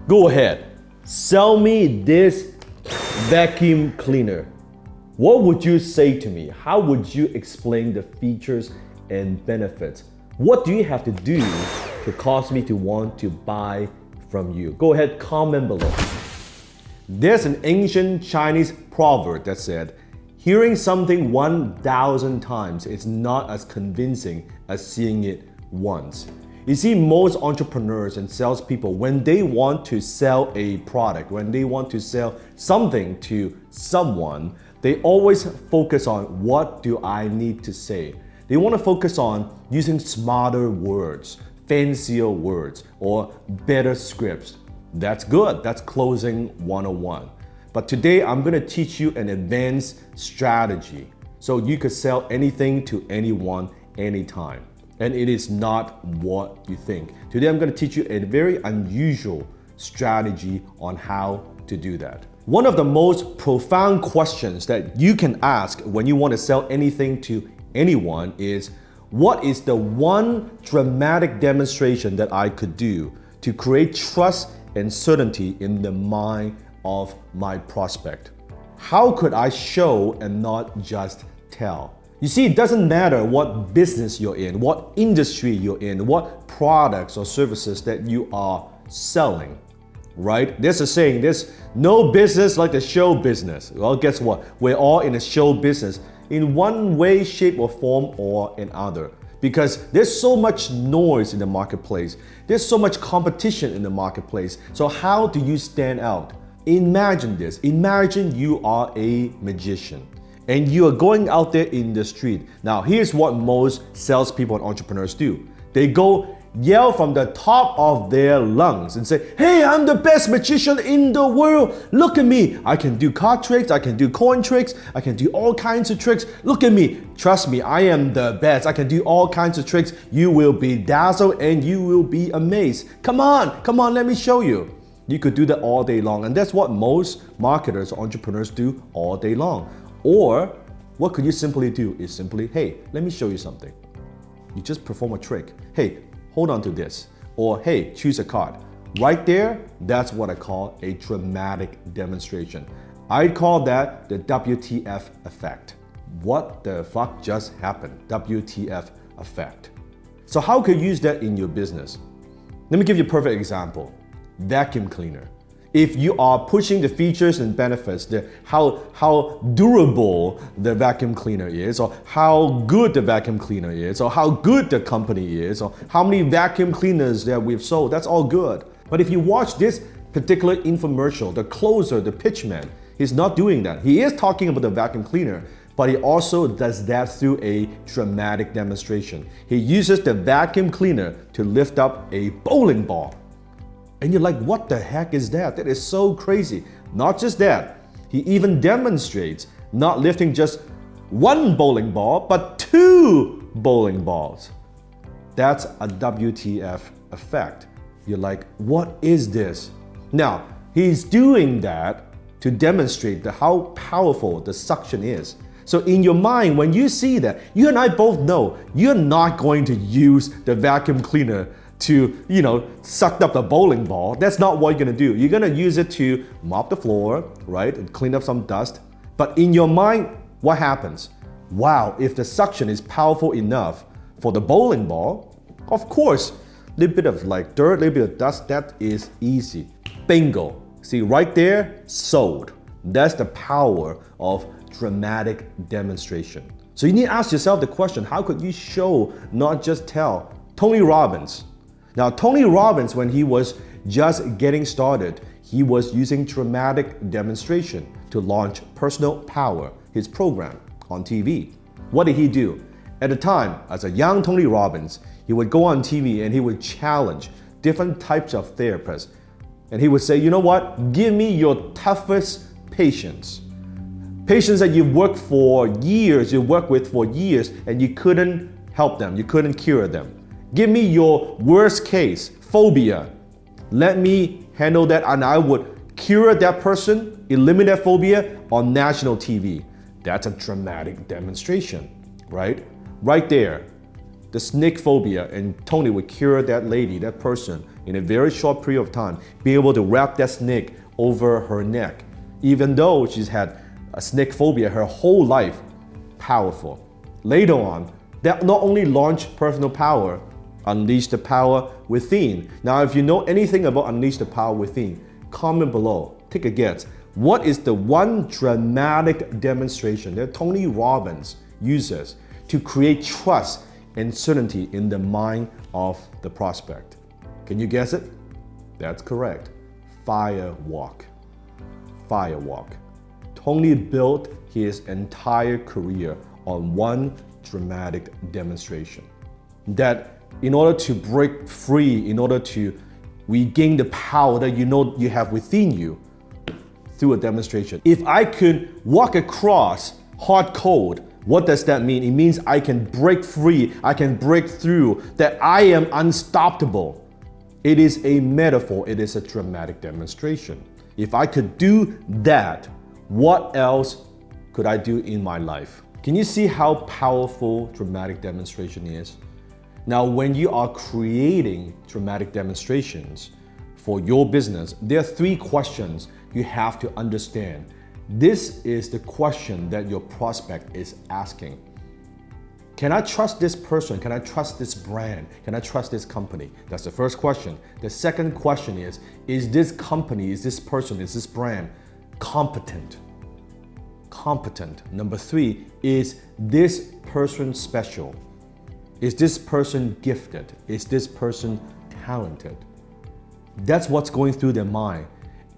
Go ahead, sell me this vacuum cleaner. What would you say to me? How would you explain the features and benefits? What do you have to do to cause me to want to buy from you? Go ahead, comment below. There's an ancient Chinese proverb that said, hearing something 1,000 times is not as convincing as seeing it once. You see, most entrepreneurs and salespeople, when they want to sell a product, when they want to sell something to someone, they always focus on what do I need to say. They want to focus on using smarter words, fancier words, or better scripts. That's good. That's closing 101. But today I'm going to teach you an advanced strategy so you could sell anything to anyone, anytime. And it is not what you think. Today I'm going to teach you a very unusual strategy on how to do that. One of the most profound questions that you can ask when you want to sell anything to anyone is, what is the one dramatic demonstration that I could do to create trust and certainty in the mind of my prospect? How could I show and not just tell? You see, it doesn't matter what business you're in, what industry you're in, what products or services that you are selling, right? There's a saying, there's no business like the show business. Well, guess what? We're all in a show business in one way, shape, or form or another. Because there's so much noise in the marketplace. There's so much competition in the marketplace. So how do you stand out? Imagine this. Imagine you are a magician and you are going out there in the street. Now, here's what most salespeople and entrepreneurs do. They go yell from the top of their lungs and say, hey, I'm the best magician in the world. Look at me. I can do card tricks. I can do coin tricks. I can do all kinds of tricks. Look at me. Trust me, I am the best. I can do all kinds of tricks. You will be dazzled and you will be amazed. Come on, let me show you. You could do that all day long. And that's what most marketers, entrepreneurs do all day long. Or what could you simply do is simply, hey, let me show you something. You just perform a trick. Hey, hold on to this. Or hey, choose a card. Right there, that's what I call a dramatic demonstration. I call that the WTF effect. What the fuck just happened? WTF effect. So how could you use that in your business? Let me give you a perfect example. Vacuum cleaner. If you are pushing the features and benefits, how durable the vacuum cleaner is, or how good the vacuum cleaner is, or how good the company is, or how many vacuum cleaners that we've sold, that's all good. But if you watch this particular infomercial, the closer, the pitchman, he's not doing that. He is talking about the vacuum cleaner, but he also does that through a dramatic demonstration. He uses the vacuum cleaner to lift up a bowling ball. And you're like, what the heck is that? That is so crazy. Not just that, he even demonstrates not lifting just one bowling ball, but two bowling balls. That's a WTF effect. You're like, what is this? Now, he's doing that to demonstrate how powerful the suction is. So in your mind, when you see that, you and I both know you're not going to use the vacuum cleaner to, suck up the bowling ball. That's not what you're gonna do. You're gonna use it to mop the floor, right? And clean up some dust. But in your mind, what happens? Wow, if the suction is powerful enough for the bowling ball, of course, a little bit of dirt, a little bit of dust, that is easy. Bingo. See, right there, sold. That's the power of dramatic demonstration. So you need to ask yourself the question, how could you show, not just tell? Tony Robbins. Now, Tony Robbins, when he was just getting started, he was using dramatic demonstration to launch Personal Power, his program on TV. What did he do? At the time, as a young Tony Robbins, he would go on TV and he would challenge different types of therapists. And he would say, you know what? Give me your toughest patients. Patients that you've worked for years, you worked with for years, and you couldn't help them, you couldn't cure them. Give me your worst case, phobia. Let me handle that and I would cure that person, eliminate phobia on national TV. That's a dramatic demonstration, right? Right there, the snake phobia, and Tony would cure that lady, that person, in a very short period of time, be able to wrap that snake over her neck, even though she's had a snake phobia her whole life. Powerful. Later on, that not only launched personal power, unleash the power within. Now, if you know anything about unleash the power within, comment below. Take a guess. What is the one dramatic demonstration that Tony Robbins uses to create trust and certainty in the mind of the prospect? Can you guess it? That's correct. Firewalk. Firewalk. Tony built his entire career on one dramatic demonstration. That in order to break free, in order to regain the power that you know you have within you through a demonstration. If I could walk across hard code, what does that mean? It means I can break free, I can break through, that I am unstoppable. It is a metaphor, it is a dramatic demonstration. If I could do that, what else could I do in my life? Can you see how powerful dramatic demonstration is? Now, when you are creating dramatic demonstrations for your business, there are 3 questions you have to understand. This is the question that your prospect is asking. Can I trust this person? Can I trust this brand? Can I trust this company? That's the first question. The second question is this company, is this person, is this brand competent? Competent. Number 3, is this person special? Is this person gifted? Is this person talented? That's what's going through their mind.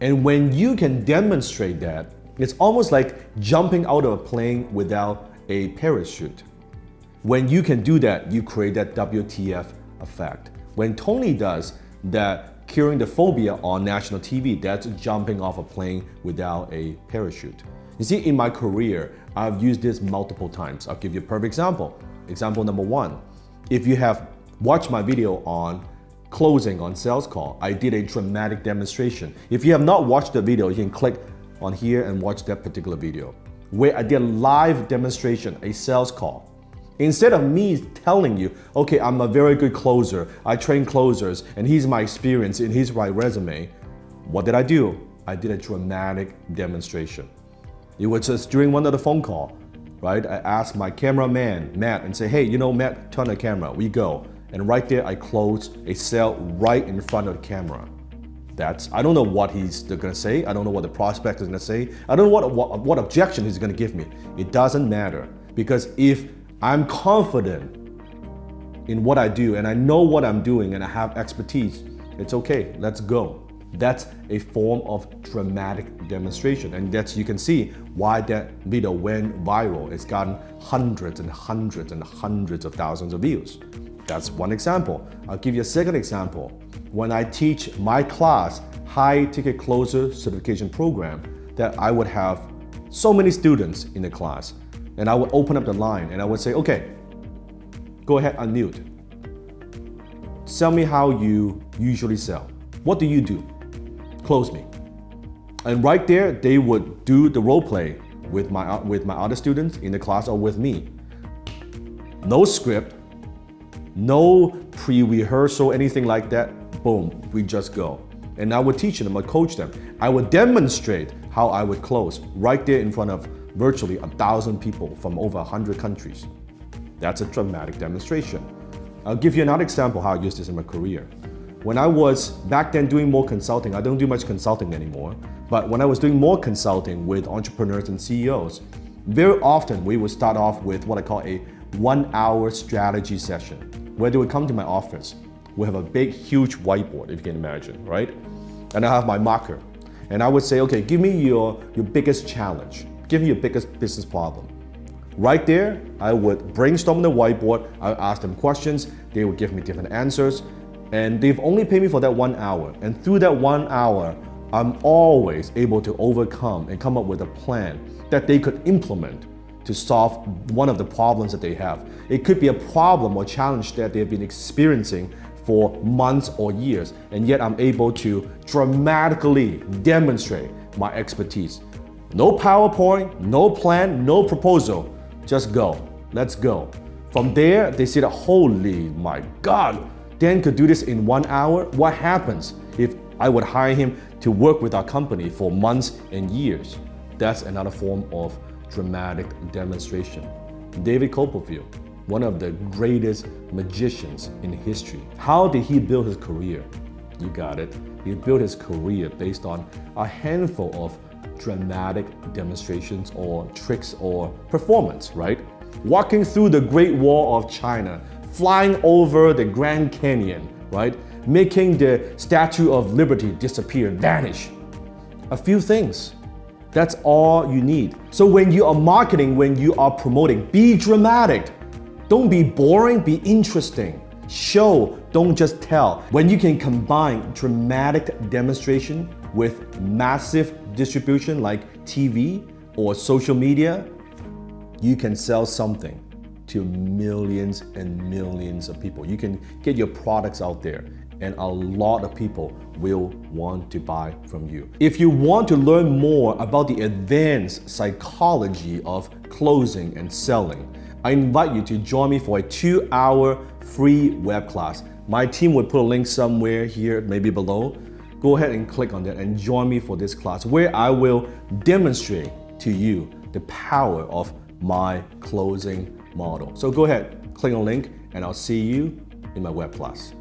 And when you can demonstrate that, it's almost like jumping out of a plane without a parachute. When you can do that, you create that WTF effect. When Tony does that, curing the phobia on national TV, that's jumping off a plane without a parachute. You see, in my career, I've used this multiple times. I'll give you a perfect example. Example number 1. If you have watched my video on closing on sales call, I did a dramatic demonstration. If you have not watched the video, you can click on here and watch that particular video, where I did a live demonstration, a sales call. Instead of me telling you, okay, I'm a very good closer, I train closers, and here's my experience and here's my resume, what did I do? I did a dramatic demonstration. It was just during one of the phone call, right? I asked my cameraman, Matt, and say, hey, you know, Matt, turn the camera, we go. And right there, I closed a sale right in front of the camera. I don't know what he's gonna say. I don't know what the prospect is gonna say. I don't know what objection he's gonna give me. It doesn't matter, because if I'm confident in what I do and I know what I'm doing and I have expertise, it's okay, let's go. That's a form of dramatic demonstration, and you can see why that video went viral. It's gotten hundreds and hundreds and hundreds of thousands of views. That's one example. I'll give you a second example. When I teach my class, High Ticket Closer Certification Program, that I would have so many students in the class, and I would open up the line and I would say, okay, go ahead, unmute. Tell me how you usually sell. What do you do? Close me. And right there, they would do the role play with my other students in the class or with me. No script, no pre-rehearsal, anything like that. Boom, we just go. And I would teach them, I would coach them. I would demonstrate how I would close right there in front of virtually 1,000 people from over 100 countries. That's a dramatic demonstration. I'll give you another example how I used this in my career. When I was back then doing more consulting, I don't do much consulting anymore, but when I was doing more consulting with entrepreneurs and CEOs, very often we would start off with what I call a 1-hour strategy session, where they would come to my office. We have a big, huge whiteboard, if you can imagine, right? And I have my marker. And I would say, okay, give me your biggest challenge. Give me your biggest business problem. Right there, I would brainstorm on the whiteboard. I would ask them questions. They would give me different answers. And they've only paid me for that 1 hour. And through that 1 hour, I'm always able to overcome and come up with a plan that they could implement to solve one of the problems that they have. It could be a problem or challenge that they've been experiencing for months or years, and yet I'm able to dramatically demonstrate my expertise. No PowerPoint, no plan, no proposal, just go, let's go. From there, they see that, holy my God, Dan could do this in 1 hour. What happens if I would hire him to work with our company for months and years? That's another form of dramatic demonstration. David Copperfield, one of the greatest magicians in history. How did he build his career? You got it. He built his career based on a handful of dramatic demonstrations or tricks or performance, right? Walking through the Great Wall of China, flying over the Grand Canyon, right? Making the Statue of Liberty disappear, vanish. A few things. That's all you need. So when you are marketing, when you are promoting, be dramatic. Don't be boring, be interesting. Show, don't just tell. When you can combine dramatic demonstration with massive distribution like TV or social media, you can sell something to millions and millions of people. You can get your products out there and a lot of people will want to buy from you. If you want to learn more about the advanced psychology of closing and selling, I invite you to join me for a 2-hour free web class. My team would put a link somewhere here, maybe below. Go ahead and click on that and join me for this class where I will demonstrate to you the power of my closing model. So go ahead, click on the link and I'll see you in my web class.